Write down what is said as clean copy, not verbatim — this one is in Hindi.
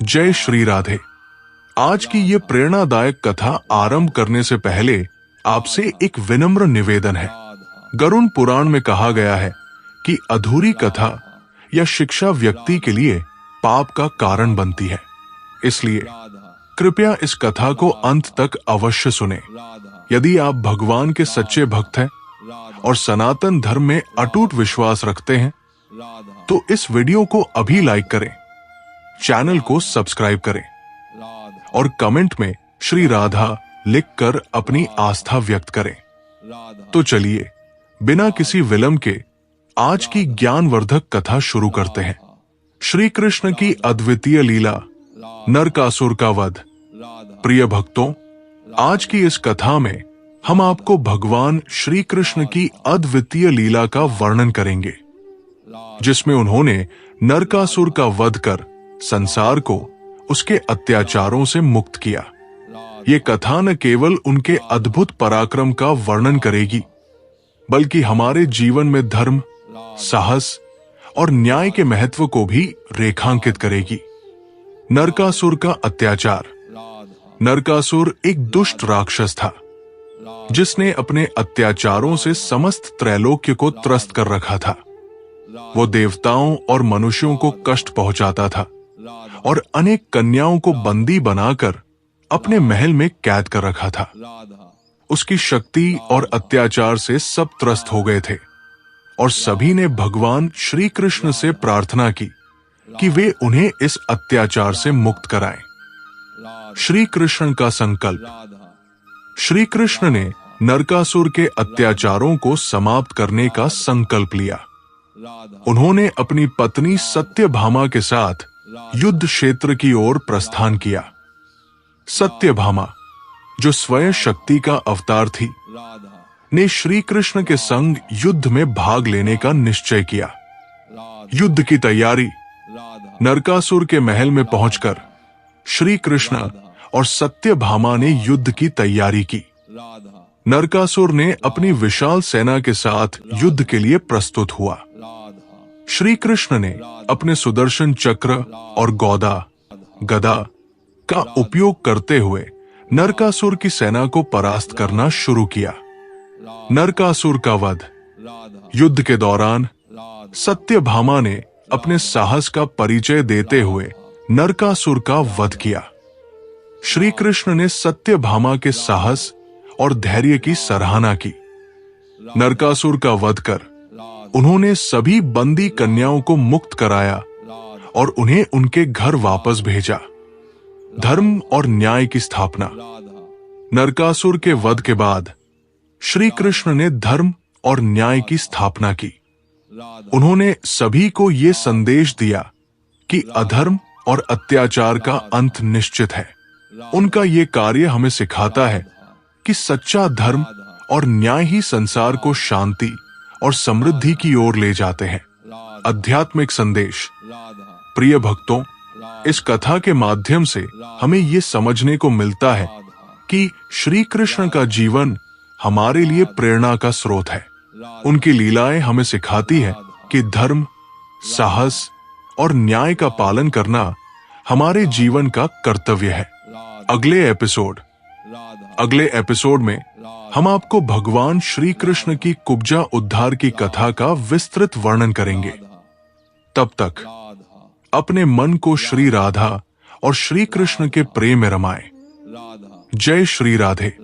जय श्री राधे। आज की ये प्रेरणादायक कथा आरंभ करने से पहले आपसे एक विनम्र निवेदन है। गरुड़ पुराण में कहा गया है कि अधूरी कथा या शिक्षा व्यक्ति के लिए पाप का कारण बनती है। इसलिए कृपया इस कथा को अंत तक अवश्य सुने। यदि आप भगवान के सच्चे भक्त हैं और सनातन धर्म में अटूट विश्वास रखते हैं तो इस वीडियो को अभी लाइक करें, चैनल को सब्सक्राइब करें और कमेंट में श्री राधा लिखकर अपनी आस्था व्यक्त करें। तो चलिए बिना किसी विलंब के आज की ज्ञानवर्धक कथा शुरू करते हैं। श्री कृष्ण की अद्वितीय लीला, नरकासुर का वध। प्रिय भक्तों, आज की इस कथा में हम आपको भगवान श्री कृष्ण की अद्वितीय लीला का वर्णन करेंगे, जिसमें उन्होंने नरकासुर का वध कर संसार को उसके अत्याचारों से मुक्त किया। ये कथा न केवल उनके अद्भुत पराक्रम का वर्णन करेगी, बल्कि हमारे जीवन में धर्म, साहस और न्याय के महत्व को भी रेखांकित करेगी। नरकासुर का अत्याचार। नरकासुर एक दुष्ट राक्षस था, जिसने अपने अत्याचारों से समस्त त्रैलोक्य को त्रस्त कर रखा था। वो देवताओं और मनुष्यों को कष्ट पहुंचाता था और अनेक कन्याओं को बंदी बनाकर अपने महल में कैद कर रखा था। उसकी शक्ति और अत्याचार से सब त्रस्त हो गए थे और सभी ने भगवान श्री कृष्ण से प्रार्थना की कि वे उन्हें इस अत्याचार से मुक्त कराएं। श्री कृष्ण का संकल्प। श्री कृष्ण ने नरकासुर के अत्याचारों को समाप्त करने का संकल्प लिया। उन्होंने अपनी पत्नी सत्यभामा के साथ युद्ध क्षेत्र की ओर प्रस्थान किया। सत्यभामा, जो स्वयं शक्ति का अवतार थी, ने श्री कृष्ण के संग युद्ध में भाग लेने का निश्चय किया। युद्ध की तैयारी। नरकासुर के महल में पहुंचकर श्री कृष्ण और सत्यभामा ने युद्ध की तैयारी की। नरकासुर ने अपनी विशाल सेना के साथ युद्ध के लिए प्रस्तुत हुआ। श्री कृष्ण ने अपने सुदर्शन चक्र और गदा का उपयोग करते हुए नरकासुर की सेना को परास्त करना शुरू किया। नरकासुर का वध। युद्ध के दौरान सत्यभामा ने अपने साहस का परिचय देते हुए नरकासुर का वध किया। श्री कृष्ण ने सत्यभामा के साहस और धैर्य की सराहना की। नरकासुर का वध कर उन्होंने सभी बंदी कन्याओं को मुक्त कराया और उन्हें उनके घर वापस भेजा। धर्म और न्याय की स्थापना। नरकासुर के वध के बाद श्री कृष्ण ने धर्म और न्याय की स्थापना की। उन्होंने सभी को ये संदेश दिया कि अधर्म और अत्याचार का अंत निश्चित है। उनका ये कार्य हमें सिखाता है कि सच्चा धर्म और न्याय ही संसार को शांति और समृद्धि की ओर ले जाते हैं। आध्यात्मिक संदेश। प्रिय भक्तों, इस कथा के माध्यम से हमें ये समझने को मिलता है कि श्री कृष्ण का जीवन हमारे लिए प्रेरणा का स्रोत है। उनकी लीलाएं हमें सिखाती है कि धर्म, साहस और न्याय का पालन करना हमारे जीवन का कर्तव्य है। अगले एपिसोड में हम आपको भगवान श्री कृष्ण की कुब्जा उद्धार की कथा का विस्तृत वर्णन करेंगे। तब तक अपने मन को श्री राधा और श्री कृष्ण के प्रेम में रमाएं। जय श्री राधे।